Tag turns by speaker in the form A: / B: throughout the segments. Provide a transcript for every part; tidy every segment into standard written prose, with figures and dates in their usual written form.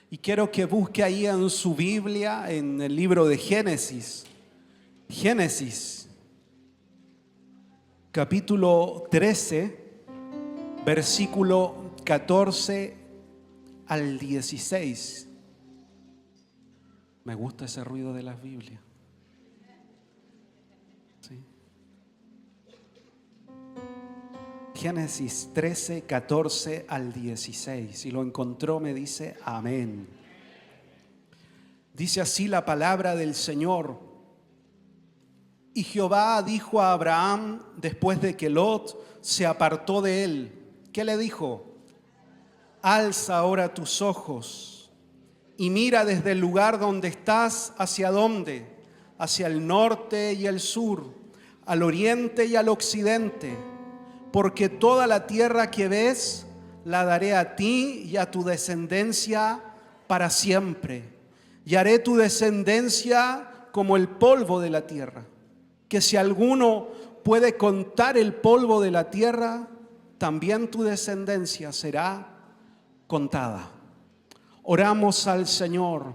A: Y quiero que busque ahí en su Biblia, en el libro de Génesis. Génesis, capítulo 13, versículo 14 al 16. Me gusta ese ruido de las Biblias. ¿Sí? Génesis 13, 14 al 16. Si lo encontró, me dice amén. Dice así la palabra del Señor. Y Jehová dijo a Abraham, después de que Lot se apartó de él, ¿qué le dijo? Alza ahora tus ojos y mira desde el lugar donde estás, ¿hacia dónde? Hacia el norte y el sur, al oriente y al occidente, porque toda la tierra que ves la daré a ti y a tu descendencia para siempre, y haré tu descendencia como el polvo de la tierra, que si alguno puede contar el polvo de la tierra, también tu descendencia será contada. Oramos al Señor.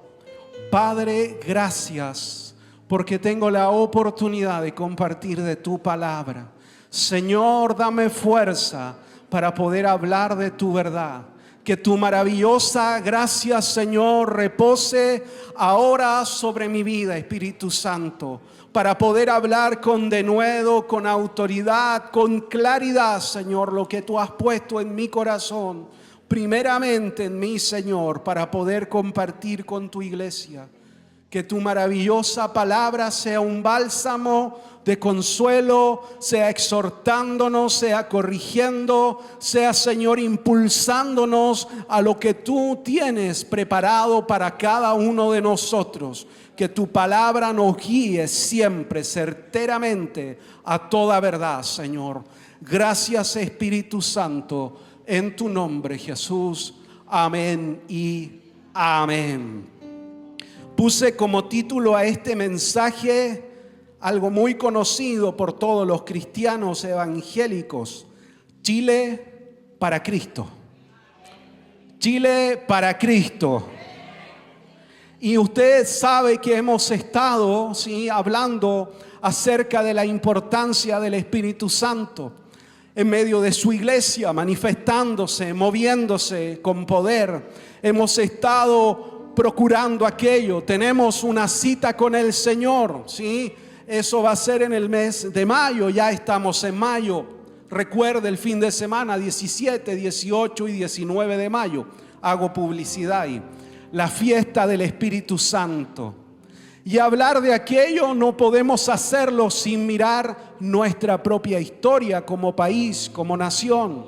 A: Padre, gracias porque tengo la oportunidad de compartir de tu palabra. Señor, dame fuerza para poder hablar de tu verdad. Que tu maravillosa gracia, Señor, repose ahora sobre mi vida, Espíritu Santo, para poder hablar con denuedo, con autoridad, con claridad, Señor, lo que tú has puesto en mi corazón, primeramente en mí, Señor, para poder compartir con tu iglesia. Que tu maravillosa palabra sea un bálsamo de consuelo, sea exhortándonos, sea corrigiendo, sea, Señor, impulsándonos a lo que tú tienes preparado para cada uno de nosotros. Que tu palabra nos guíe siempre, certeramente, a toda verdad, Señor. Gracias, Espíritu Santo, en tu nombre, Jesús. Amén y amén. Puse como título a este mensaje algo muy conocido por todos los cristianos evangélicos: Chile para Cristo. Chile para Cristo. Y usted sabe que hemos estado, ¿sí?, hablando acerca de la importancia del Espíritu Santo en medio de su iglesia, manifestándose, moviéndose con poder. Hemos estado procurando aquello. Tenemos una cita con el Señor, ¿sí? Eso va a ser en el mes de mayo. Ya estamos en mayo. Recuerde el fin de semana 17, 18 y 19 de mayo. Hago publicidad ahí. La fiesta del Espíritu Santo. Y hablar de aquello no podemos hacerlo sin mirar nuestra propia historia como país, como nación.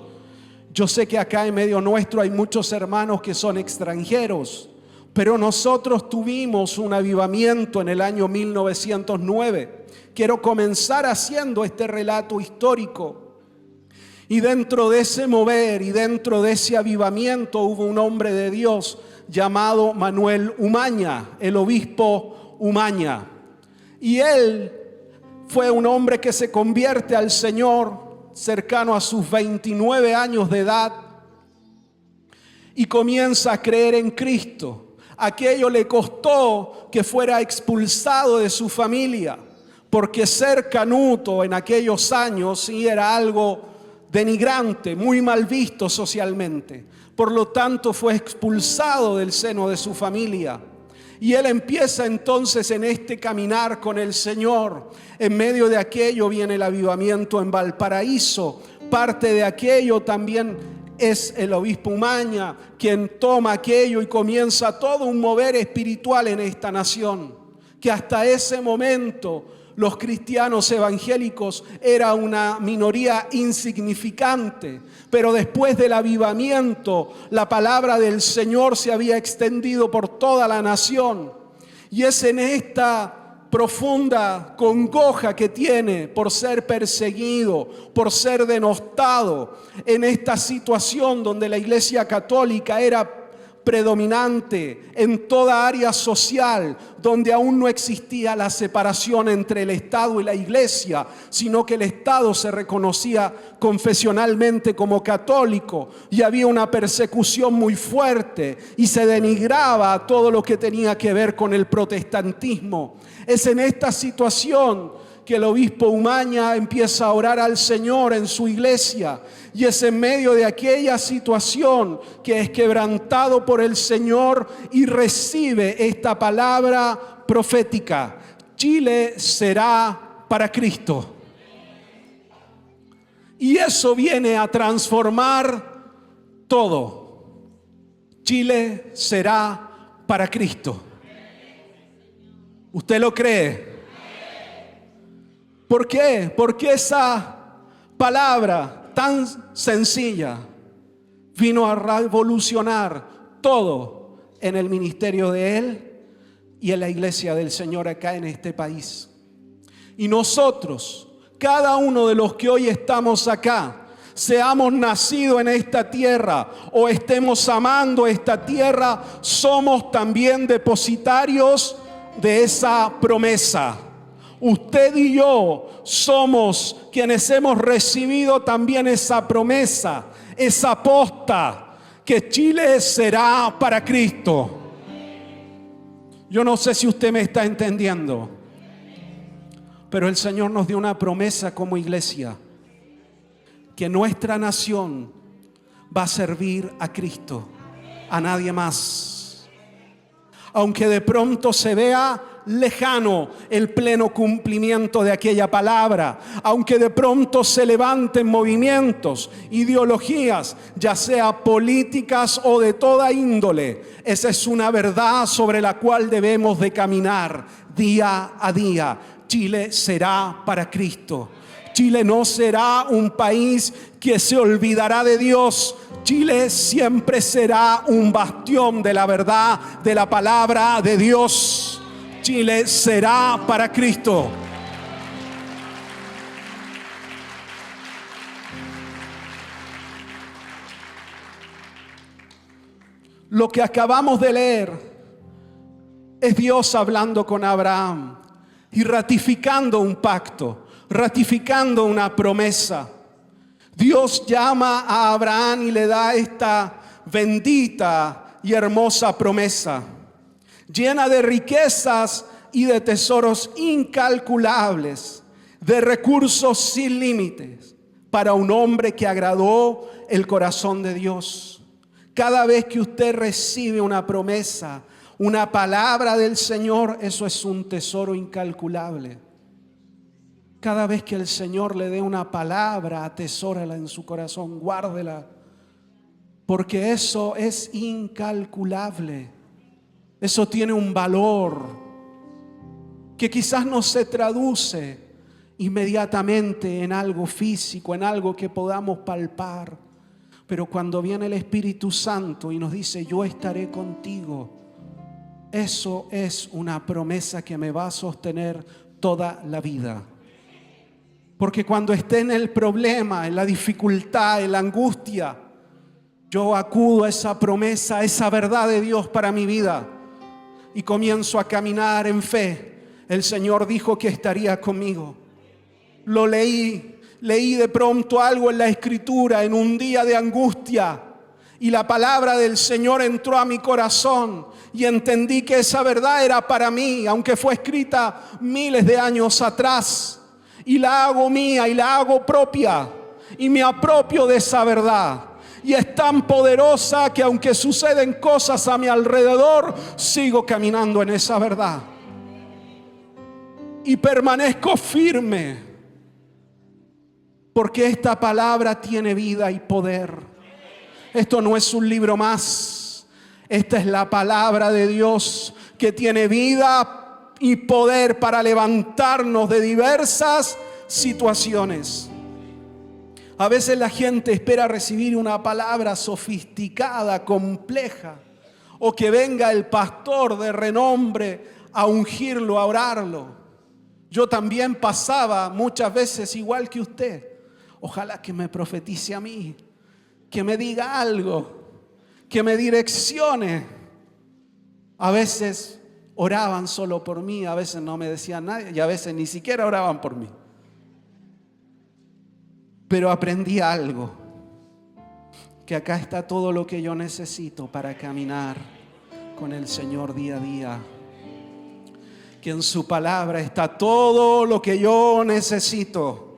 A: Yo sé que acá en medio nuestro hay muchos hermanos que son extranjeros, pero nosotros tuvimos un avivamiento en el año 1909. Quiero comenzar haciendo este relato histórico. Y dentro de ese mover y dentro de ese avivamiento hubo un hombre de Dios llamado Manuel Umaña, el obispo Umaña. Y él fue un hombre que se convierte al Señor cercano a sus 29 años de edad y comienza a creer en Cristo. Aquello le costó que fuera expulsado de su familia, porque ser canuto en aquellos años sí era algo denigrante, muy mal visto socialmente. Por lo tanto, fue expulsado del seno de su familia. Y él empieza entonces en este caminar con el Señor. En medio de aquello viene el avivamiento en Valparaíso. Parte de aquello también es el obispo Umaña, quien toma aquello y comienza todo un mover espiritual en esta nación, que hasta ese momento los cristianos evangélicos era una minoría insignificante, pero después del avivamiento la palabra del Señor se había extendido por toda la nación. Y es en esta profunda congoja que tiene por ser perseguido, por ser denostado, en esta situación donde la Iglesia Católica era predominante en toda área social, donde aún no existía la separación entre el Estado y la iglesia, sino que el Estado se reconocía confesionalmente como católico y había una persecución muy fuerte y se denigraba a todo lo que tenía que ver con el protestantismo. Es en esta situación que el obispo Umaña empieza a orar al Señor en su iglesia, y es en medio de aquella situación que es quebrantado por el Señor y recibe esta palabra profética: Chile será para Cristo. Y eso viene a transformar todo. Chile será para Cristo. ¿Usted lo cree? ¿Por qué? Porque esa palabra tan sencilla vino a revolucionar todo en el ministerio de Él y en la iglesia del Señor acá en este país. Y nosotros, cada uno de los que hoy estamos acá, seamos nacidos en esta tierra o estemos amando esta tierra, somos también depositarios de esa promesa. Usted y yo somos quienes hemos recibido también esa promesa, esa posta, que Chile será para Cristo. Yo no sé si usted me está entendiendo, pero el Señor nos dio una promesa como iglesia, que nuestra nación va a servir a Cristo, a nadie más. Aunque de pronto se vea lejano el pleno cumplimiento de aquella palabra, aunque de pronto se levanten movimientos, ideologías, ya sea políticas o de toda índole, esa es una verdad sobre la cual debemos de caminar día a día. Chile será para Cristo. Chile no será un país que se olvidará de Dios. Chile siempre será un bastión de la verdad, de la palabra de Dios. Chile será para Cristo. Lo que acabamos de leer es Dios hablando con Abraham y ratificando un pacto, ratificando una promesa. Dios llama a Abraham y le da esta bendita y hermosa promesa, llena de riquezas y de tesoros incalculables, de recursos sin límites, para un hombre que agradó el corazón de Dios. Cada vez que usted recibe una promesa, una palabra del Señor, eso es un tesoro incalculable. Cada vez que el Señor le dé una palabra, atesórala en su corazón, guárdela, porque eso es incalculable. Eso tiene un valor que quizás no se traduce inmediatamente en algo físico, en algo que podamos palpar. Pero cuando viene el Espíritu Santo y nos dice: yo estaré contigo, eso es una promesa que me va a sostener toda la vida. Porque cuando esté en el problema, en la dificultad, en la angustia, yo acudo a esa promesa, a esa verdad de Dios para mi vida y comienzo a caminar en fe. El Señor dijo que estaría conmigo. Lo leí de pronto algo en la Escritura en un día de angustia y la palabra del Señor entró a mi corazón y entendí que esa verdad era para mí, aunque fue escrita miles de años atrás. Y la hago mía y la hago propia y me apropio de esa verdad. Y es tan poderosa que aunque suceden cosas a mi alrededor, sigo caminando en esa verdad. Y permanezco firme, porque esta palabra tiene vida y poder. Esto no es un libro más. Esta es la palabra de Dios que tiene vida y poder para levantarnos de diversas situaciones. A veces la gente espera recibir una palabra sofisticada, compleja, o que venga el pastor de renombre a ungirlo, a orarlo. Yo también pasaba muchas veces igual que usted. Ojalá que me profetice a mí, que me diga algo, que me direccione. A veces oraban solo por mí, a veces no me decían nada y a veces ni siquiera oraban por mí. Pero aprendí algo, que acá está todo lo que yo necesito para caminar con el Señor día a día. Que en su palabra está todo lo que yo necesito.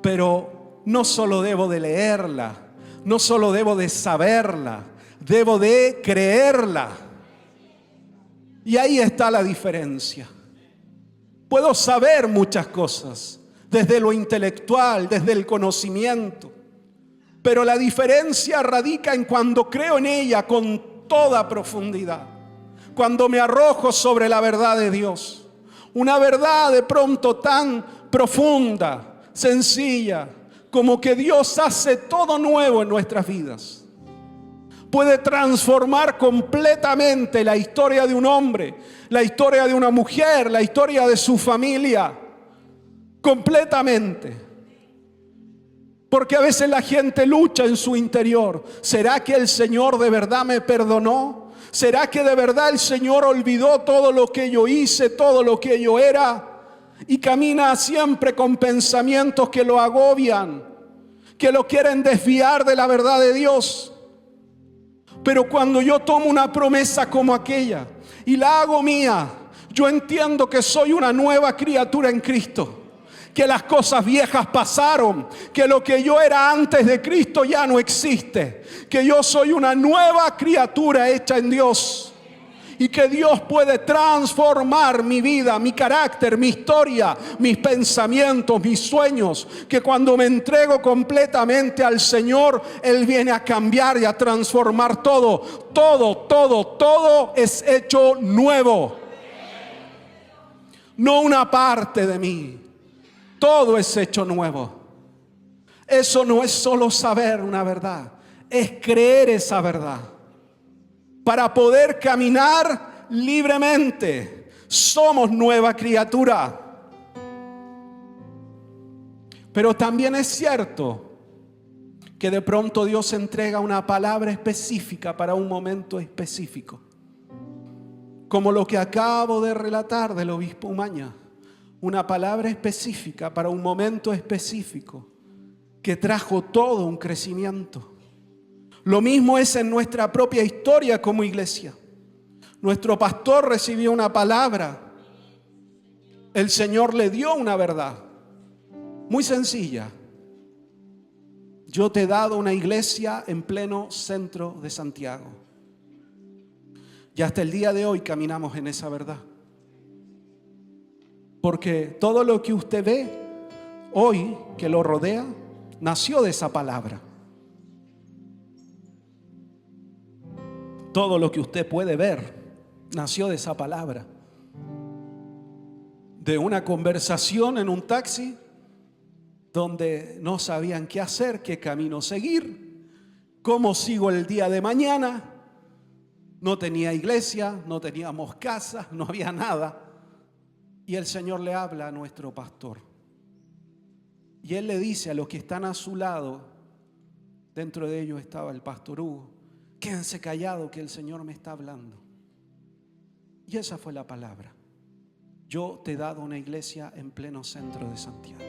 A: Pero no solo debo de leerla, no solo debo de saberla, debo de creerla. Y ahí está la diferencia. Puedo saber muchas cosas, desde lo intelectual, desde el conocimiento. Pero la diferencia radica en cuando creo en ella con toda profundidad. Cuando me arrojo sobre la verdad de Dios. Una verdad de pronto tan profunda, sencilla, como que Dios hace todo nuevo en nuestras vidas. Puede transformar completamente la historia de un hombre, la historia de una mujer, la historia de su familia. Completamente. Porque a veces la gente lucha en su interior. ¿Será que el Señor de verdad me perdonó? ¿Será que de verdad el Señor olvidó todo lo que yo hice, todo lo que yo era? Y camina siempre con pensamientos que lo agobian, que lo quieren desviar de la verdad de Dios. Pero cuando yo tomo una promesa como aquella y la hago mía, yo entiendo que soy una nueva criatura en Cristo. Que las cosas viejas pasaron, que lo que yo era antes de Cristo ya no existe, que yo soy una nueva criatura hecha en Dios y que Dios puede transformar mi vida, mi carácter, mi historia, mis pensamientos, mis sueños, que cuando me entrego completamente al Señor, Él viene a cambiar y a transformar todo. Todo es hecho nuevo, no una parte de mí. Todo es hecho nuevo. Eso no es solo saber una verdad, es creer esa verdad. Para poder caminar libremente, somos nueva criatura. Pero también es cierto que de pronto Dios entrega una palabra específica para un momento específico. Como lo que acabo de relatar del obispo Umaña. Una palabra específica para un momento específico que trajo todo un crecimiento. Lo mismo es en nuestra propia historia como iglesia. Nuestro pastor recibió una palabra. El Señor le dio una verdad muy sencilla. Yo te he dado una iglesia en pleno centro de Santiago. Y hasta el día de hoy caminamos en esa verdad. Porque todo lo que usted ve hoy que lo rodea, nació de esa palabra. Todo lo que usted puede ver, nació de esa palabra. De una conversación en un taxi, donde no sabían qué hacer, qué camino seguir, cómo sigo el día de mañana. No tenía iglesia, no teníamos casa, no había nada. Y el Señor le habla a nuestro pastor. Y Él le dice a los que están a su lado, dentro de ellos estaba el pastor Hugo, quédense callados que el Señor me está hablando. Y esa fue la palabra. Yo te he dado una iglesia en pleno centro de Santiago.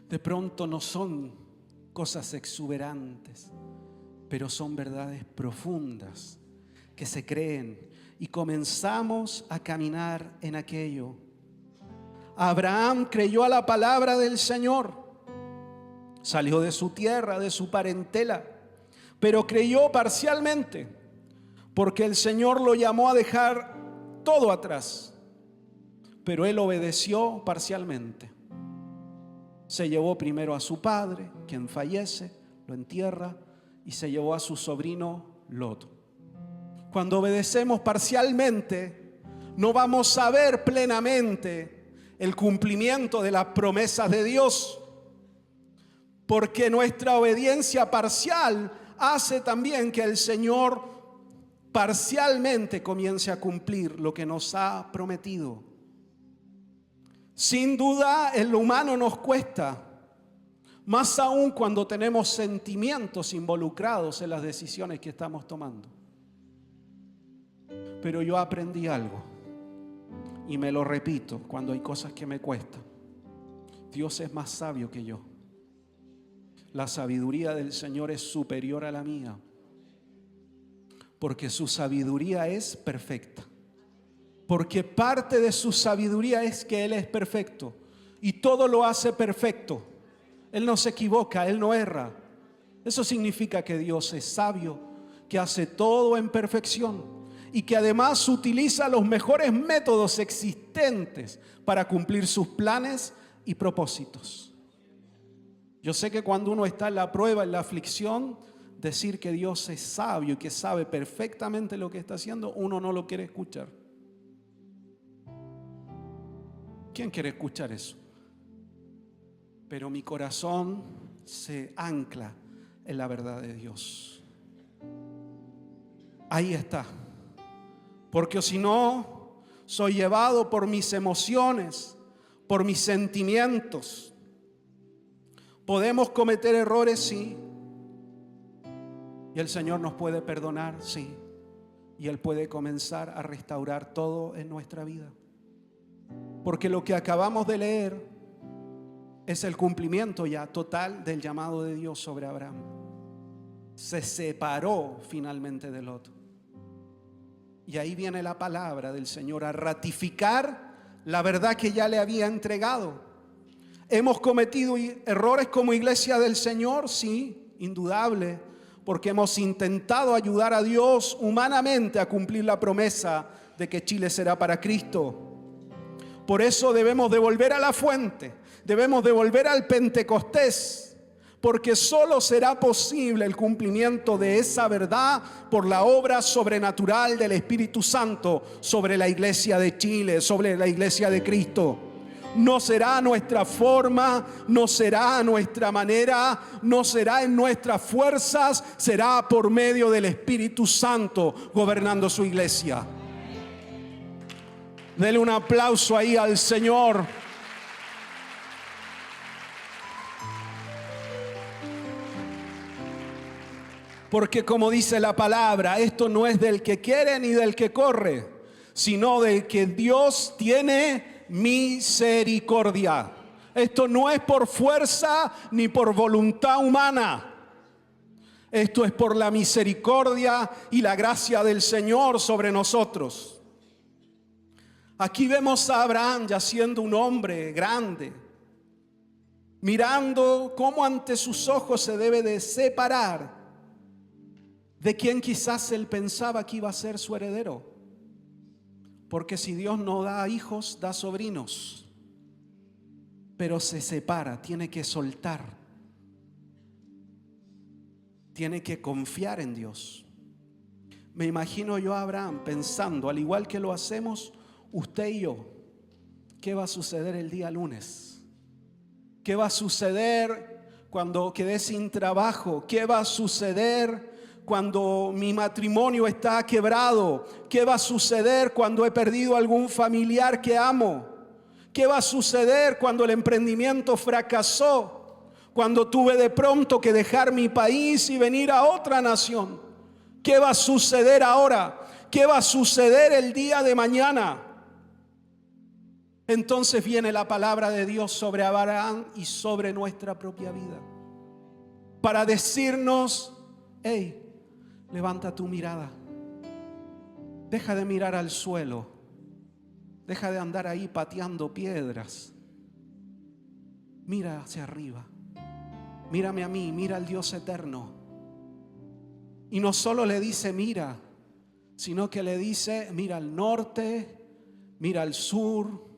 A: De pronto no son cosas exuberantes, pero son verdades profundas que se creen. Y comenzamos a caminar en aquello. Abraham creyó a la palabra del Señor. Salió de su tierra, de su parentela, pero creyó parcialmente, porque el Señor lo llamó a dejar todo atrás. Pero él obedeció parcialmente. Se llevó primero a su padre, quien fallece, lo entierra, y se llevó a su sobrino Lot. Cuando obedecemos parcialmente, no vamos a ver plenamente el cumplimiento de las promesas de Dios, porque nuestra obediencia parcial hace también que el Señor parcialmente comience a cumplir lo que nos ha prometido. Sin duda, en lo humano nos cuesta. Más aún cuando tenemos sentimientos involucrados en las decisiones que estamos tomando. Pero yo aprendí algo y me lo repito cuando hay cosas que me cuestan. Dios es más sabio que yo. La sabiduría del Señor es superior a la mía, porque su sabiduría es perfecta. Porque parte de su sabiduría es que Él es perfecto y todo lo hace perfecto. Él no se equivoca, Él no erra. Eso significa que Dios es sabio, que hace todo en perfección y que además utiliza los mejores métodos existentes para cumplir sus planes y propósitos. Yo sé que cuando uno está en la prueba, en la aflicción, decir que Dios es sabio y que sabe perfectamente lo que está haciendo, uno no lo quiere escuchar. ¿Quién quiere escuchar eso? Pero mi corazón se ancla en la verdad de Dios. Ahí está. Porque si no, soy llevado por mis emociones, por mis sentimientos. Podemos cometer errores, sí. Y el Señor nos puede perdonar, sí. Y Él puede comenzar a restaurar todo en nuestra vida. Porque lo que acabamos de leer es el cumplimiento ya total del llamado de Dios sobre Abraham. Se separó finalmente de Lot. Y ahí viene la palabra del Señor a ratificar la verdad que ya le había entregado. ¿Hemos cometido errores como iglesia del Señor? Sí, indudable, porque hemos intentado ayudar a Dios humanamente a cumplir la promesa de que Chile será para Cristo. Por eso debemos de volver a la fuente, debemos de volver al Pentecostés, porque solo será posible el cumplimiento de esa verdad por la obra sobrenatural del Espíritu Santo sobre la iglesia de Chile, sobre la iglesia de Cristo. No será nuestra forma, no será nuestra manera, no será en nuestras fuerzas, será por medio del Espíritu Santo gobernando su iglesia. Dele un aplauso ahí al Señor. Porque como dice la palabra, esto no es del que quiere ni del que corre, sino del que Dios tiene misericordia. Esto no es por fuerza ni por voluntad humana. Esto es por la misericordia y la gracia del Señor sobre nosotros. Aquí vemos a Abraham ya siendo un hombre grande, mirando cómo ante sus ojos se debe de separar de quien quizás él pensaba que iba a ser su heredero. Porque si Dios no da hijos, da sobrinos. Pero se separa, tiene que soltar. Tiene que confiar en Dios. Me imagino yo a Abraham pensando, al igual que lo hacemos usted y yo, ¿qué va a suceder el día lunes? ¿Qué va a suceder cuando quedé sin trabajo? ¿Qué va a suceder cuando mi matrimonio está quebrado? ¿Qué va a suceder cuando he perdido algún familiar que amo? ¿Qué va a suceder cuando el emprendimiento fracasó? Cuando tuve de pronto que dejar mi país y venir a otra nación. ¿Qué va a suceder ahora? ¿Qué va a suceder el día de mañana? Entonces viene la palabra de Dios sobre Abraham y sobre nuestra propia vida, para decirnos: hey, levanta tu mirada, deja de mirar al suelo, deja de andar ahí pateando piedras, mira hacia arriba, mírame a mí, mira al Dios eterno. Y no solo le dice mira, sino que le dice mira al norte, mira al sur,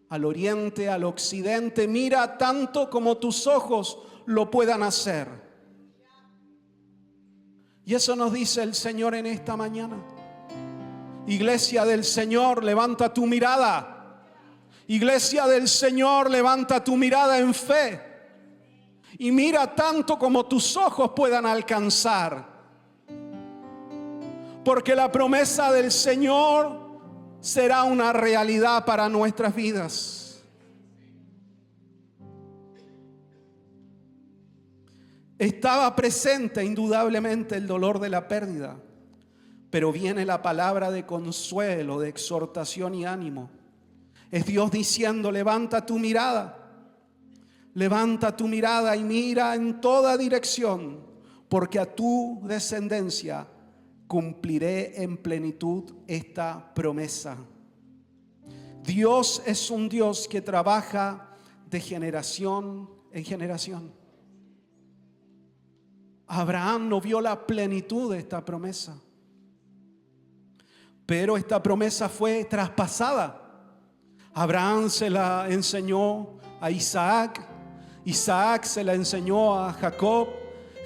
A: al oriente, al occidente, mira tanto como tus ojos lo puedan hacer. Y eso nos dice el Señor en esta mañana. Iglesia del Señor, levanta tu mirada. Iglesia del Señor, levanta tu mirada en fe. Y mira tanto como tus ojos puedan alcanzar. Porque la promesa del Señor será una realidad para nuestras vidas. Estaba presente indudablemente el dolor de la pérdida, pero viene la palabra de consuelo, de exhortación y ánimo. Es Dios diciendo: levanta tu mirada y mira en toda dirección, porque a tu descendencia cumpliré en plenitud esta promesa. Dios es un Dios que trabaja de generación en generación. Abraham no vio la plenitud de esta promesa, pero esta promesa fue traspasada. Abraham se la enseñó a Isaac, Isaac se la enseñó a Jacob,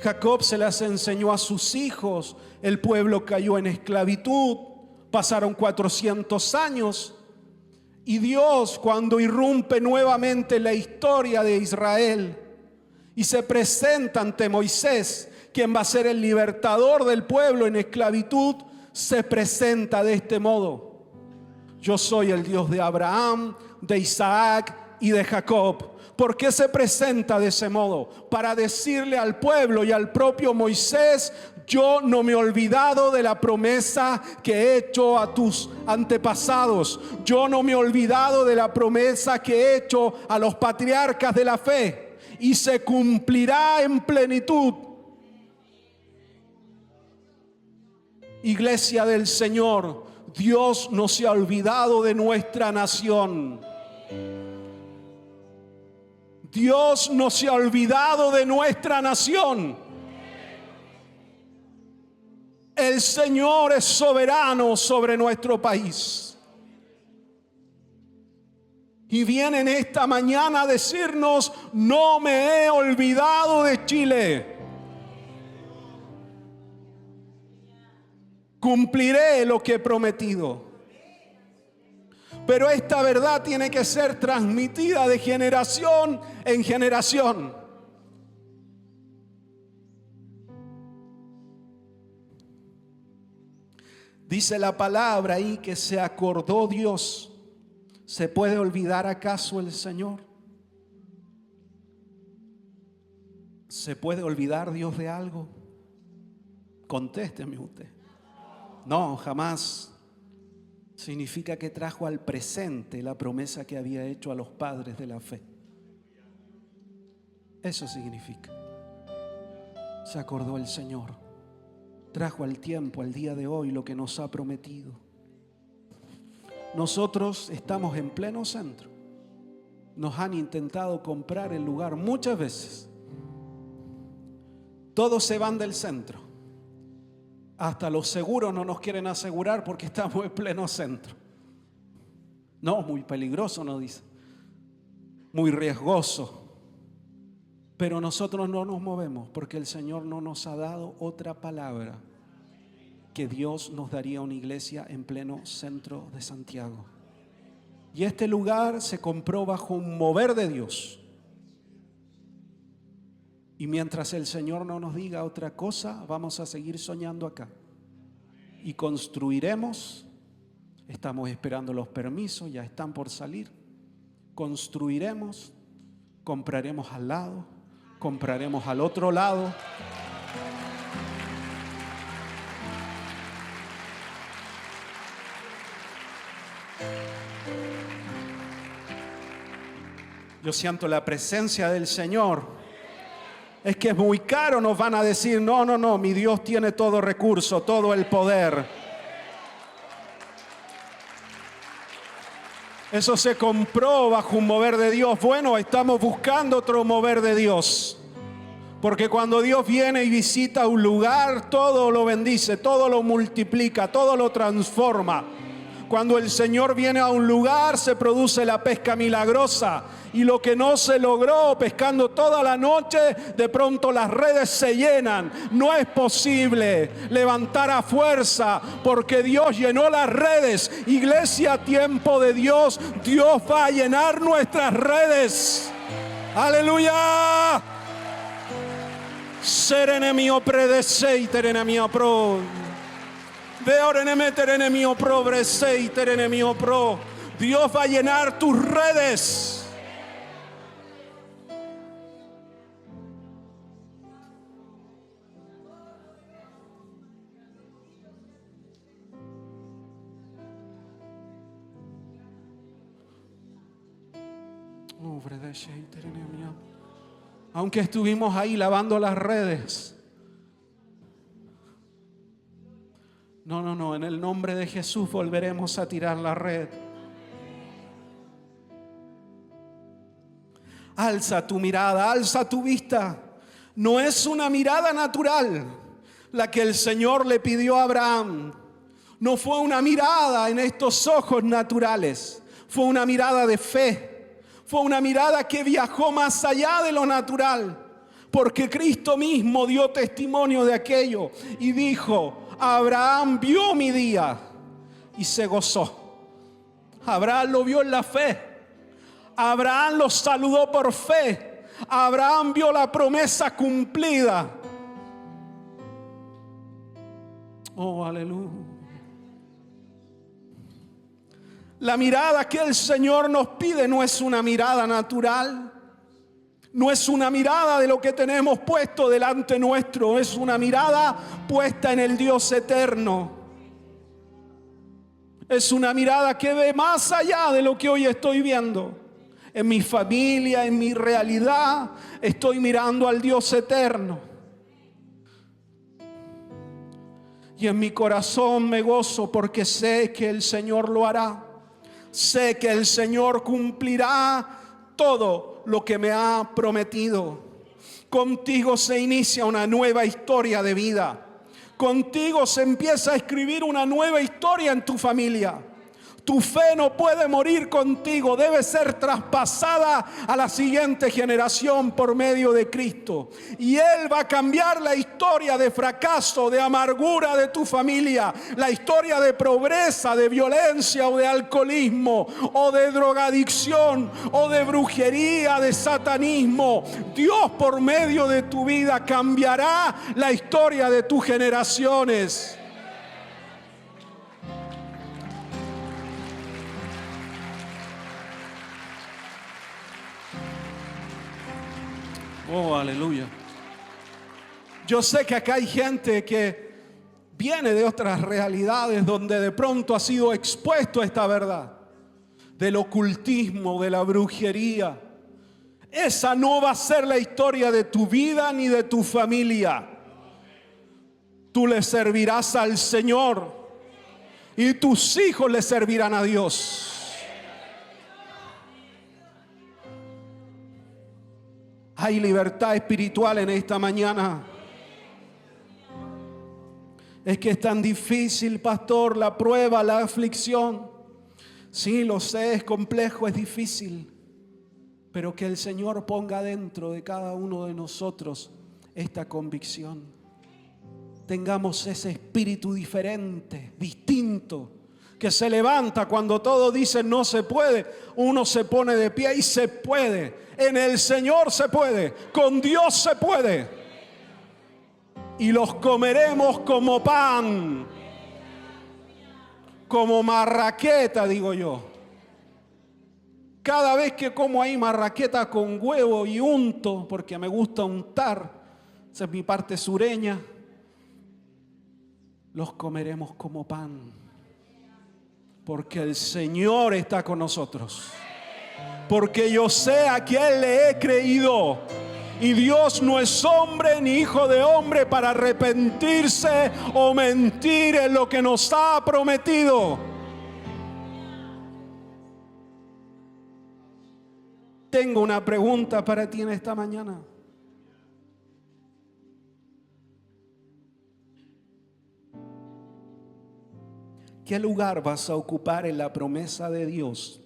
A: Jacob se las enseñó a sus hijos. El pueblo cayó en esclavitud, pasaron 400 años y Dios, cuando irrumpe nuevamente la historia de Israel y se presenta ante Moisés, quien va a ser el libertador del pueblo en esclavitud, se presenta de este modo: yo soy el Dios de Abraham, de Isaac y de Jacob. ¿Por qué se presenta de ese modo? Para decirle al pueblo y al propio Moisés: yo no me he olvidado de la promesa que he hecho a tus antepasados. Yo no me he olvidado de la promesa que he hecho a los patriarcas de la fe, y se cumplirá en plenitud. Iglesia del Señor, Dios no se ha olvidado de nuestra nación. Dios no se ha olvidado de nuestra nación. El Señor es soberano sobre nuestro país. Y viene en esta mañana a decirnos: no me he olvidado de Chile. Cumpliré lo que he prometido. Pero esta verdad tiene que ser transmitida de generación en generación. Dice la palabra ahí que se acordó Dios. ¿Se puede olvidar acaso el Señor? ¿Se puede olvidar Dios de algo? Contésteme usted. No, jamás. Significa que trajo al presente la promesa que había hecho a los padres de la fe. Eso significa. Se acordó el Señor. Trajo al tiempo, al día de hoy, lo que nos ha prometido. Nosotros estamos en pleno centro. Nos han intentado comprar el lugar muchas veces. Todos se van del centro. Hasta los seguros no nos quieren asegurar porque estamos en pleno centro. No, muy peligroso, nos dice. Muy riesgoso. Pero nosotros no nos movemos porque el Señor no nos ha dado otra palabra: que Dios nos daría una iglesia en pleno centro de Santiago. Y este lugar se compró bajo un mover de Dios. Y mientras el Señor no nos diga otra cosa, vamos a seguir soñando acá. Y construiremos. Estamos esperando los permisos, ya están por salir. Construiremos, compraremos al lado, compraremos al otro lado. Yo siento la presencia del Señor. Es que es muy caro, nos van a decir. No, mi Dios tiene todo recurso, todo el poder. Eso se compró bajo un mover de Dios. Bueno, estamos buscando otro mover de Dios. Porque cuando Dios viene y visita un lugar, todo lo bendice, todo lo multiplica, todo lo transforma. Cuando el Señor viene a un lugar, se produce la pesca milagrosa. Y lo que no se logró pescando toda la noche, de pronto las redes se llenan. No es posible levantar a fuerza porque Dios llenó las redes. Iglesia, tiempo de Dios, Dios va a llenar nuestras redes. ¡Aleluya! Serene mio predesei, terene mio pro. Dios va a llenar tus redes. Aunque estuvimos ahí lavando las redes. No, en el nombre de Jesús volveremos a tirar la red. Alza tu mirada, alza tu vista. No es una mirada natural la que el Señor le pidió a Abraham. No fue una mirada en estos ojos naturales. Fue una mirada de fe. Fue una mirada que viajó más allá de lo natural. Porque Cristo mismo dio testimonio de aquello y dijo: Abraham vio mi día y se gozó. Abraham lo vio en la fe. Abraham lo saludó por fe. Abraham vio la promesa cumplida. Oh, aleluya. La mirada que el Señor nos pide no es una mirada natural. No es una mirada de lo que tenemos puesto delante nuestro. Es una mirada puesta en el Dios eterno. Es una mirada que ve más allá de lo que hoy estoy viendo. En mi familia, en mi realidad, estoy mirando al Dios eterno. Y en mi corazón me gozo porque sé que el Señor lo hará. Sé que el Señor cumplirá todo lo que me ha prometido. Contigo se inicia una nueva historia de vida. Contigo se empieza a escribir una nueva historia en tu familia. Tu fe no puede morir contigo, debe ser traspasada a la siguiente generación por medio de Cristo. Y Él va a cambiar la historia de fracaso, de amargura de tu familia, la historia de pobreza, de violencia o de alcoholismo, o de drogadicción, o de brujería, de satanismo. Dios por medio de tu vida cambiará la historia de tus generaciones. Oh, aleluya. Yo sé que acá hay gente que viene de otras realidades donde de pronto ha sido expuesto a esta verdad del ocultismo, de la brujería. Esa no va a ser la historia de tu vida ni de tu familia. Tú le servirás al Señor y tus hijos le servirán a Dios. Hay libertad espiritual en esta mañana. Es que es tan difícil, pastor, la prueba, la aflicción. Sí, lo sé, es complejo, es difícil. Pero que el Señor ponga dentro de cada uno de nosotros esta convicción. Tengamos ese espíritu diferente, distinto, que se levanta cuando todos dicen no se puede. Uno se pone de pie y se puede. En el Señor se puede, con Dios se puede. Y los comeremos como pan, como marraqueta, digo yo. Cada vez que como ahí marraqueta con huevo y unto, porque me gusta untar, esa es mi parte sureña, los comeremos como pan, porque el Señor está con nosotros. Porque yo sé a quién le he creído. Y Dios no es hombre ni hijo de hombre para arrepentirse o mentir en lo que nos ha prometido. Tengo una pregunta para ti en esta mañana. ¿Qué lugar vas a ocupar en la promesa de Dios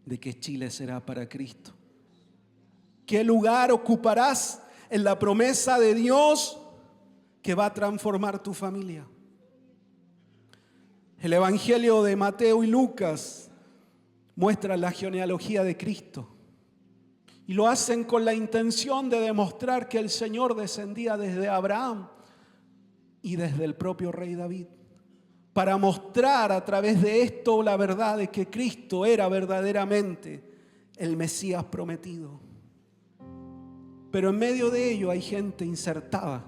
A: de que Chile será para Cristo? ¿Qué lugar ocuparás en la promesa de Dios que va a transformar tu familia? El Evangelio de Mateo y Lucas muestra la genealogía de Cristo y lo hacen con la intención de demostrar que el Señor descendía desde Abraham y desde el propio rey David, para mostrar a través de esto la verdad de que Cristo era verdaderamente el Mesías prometido. Pero en medio de ello hay gente insertada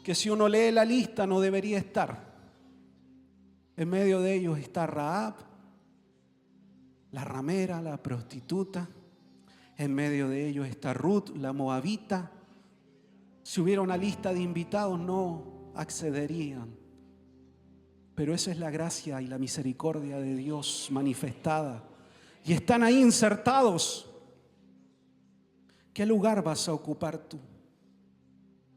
A: que si uno lee la lista no debería estar. En medio de ellos está Rahab, la ramera, la prostituta. En medio de ellos está Ruth, la moabita. Si hubiera una lista de invitados, no accederían. Pero esa es la gracia y la misericordia de Dios manifestada. Y están ahí insertados. ¿Qué lugar vas a ocupar tú?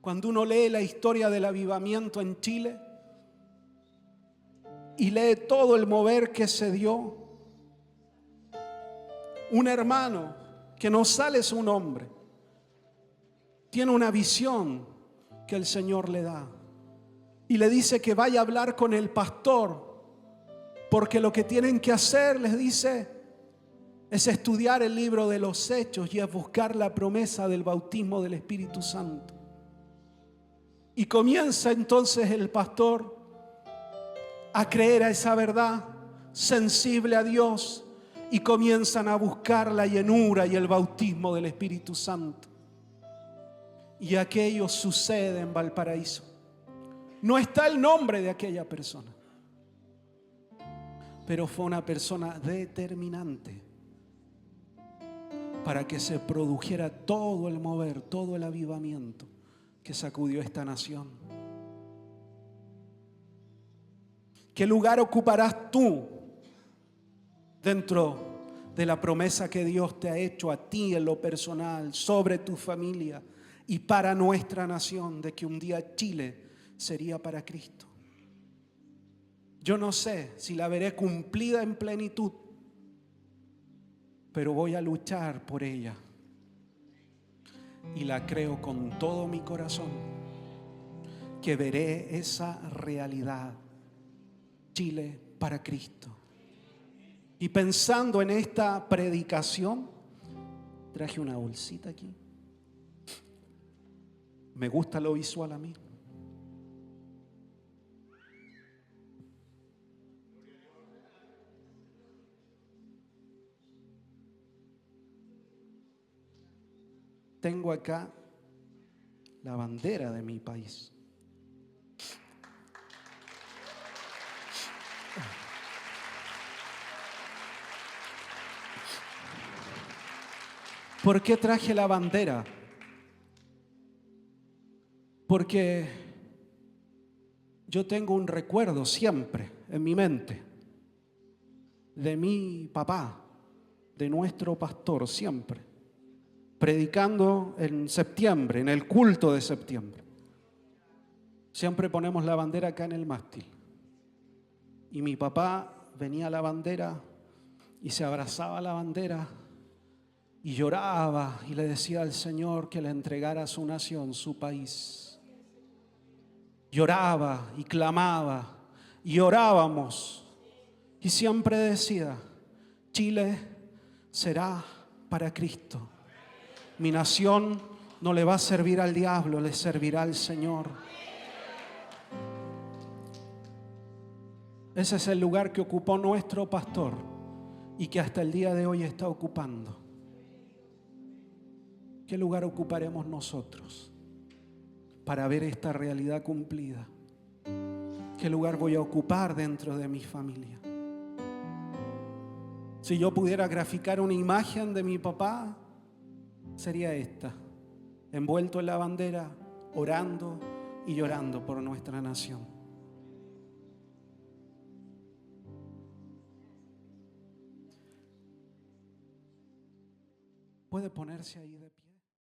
A: Cuando uno lee la historia del avivamiento en Chile y lee todo el mover que se dio, un hermano que no sale su nombre tiene una visión que el Señor le da y le dice que vaya a hablar con el pastor, porque lo que tienen que hacer, les dice, es estudiar el libro de los Hechos y es buscar la promesa del bautismo del Espíritu Santo. Y comienza entonces el pastor a creer a esa verdad, sensible a Dios, y comienzan a buscar la llenura y el bautismo del Espíritu Santo. Y aquello sucede en Valparaíso. No está el nombre de aquella persona, pero fue una persona determinante para que se produjera todo el mover, todo el avivamiento que sacudió esta nación. ¿Qué lugar ocuparás tú dentro de la promesa que Dios te ha hecho a ti en lo personal, sobre tu familia y para nuestra nación, de que un día Chile sería para Cristo? Yo no sé si la veré cumplida en plenitud, pero voy a luchar por ella y la creo con todo mi corazón, que veré esa realidad, Chile para Cristo. Y pensando en esta predicación, traje una bolsita aquí. Me gusta lo visual a mí. Tengo acá la bandera de mi país. ¿Por qué traje la bandera? Porque yo tengo un recuerdo siempre en mi mente de mi papá, de nuestro pastor, siempre predicando en septiembre, en el culto de septiembre. Siempre ponemos la bandera acá en el mástil. Y mi papá venía a la bandera y se abrazaba a la bandera y lloraba y le decía al Señor que le entregara su nación, su país. Lloraba y clamaba y orábamos y siempre decía: Chile será para Cristo. Mi nación no le va a servir al diablo, le servirá al Señor. Ese es el lugar que ocupó nuestro pastor y que hasta el día de hoy está ocupando. ¿Qué lugar ocuparemos nosotros para ver esta realidad cumplida? ¿Qué lugar voy a ocupar dentro de mi familia? Si yo pudiera graficar una imagen de mi papá, sería esta: envuelto en la bandera, orando y llorando por nuestra nación. Puede ponerse ahí de pie.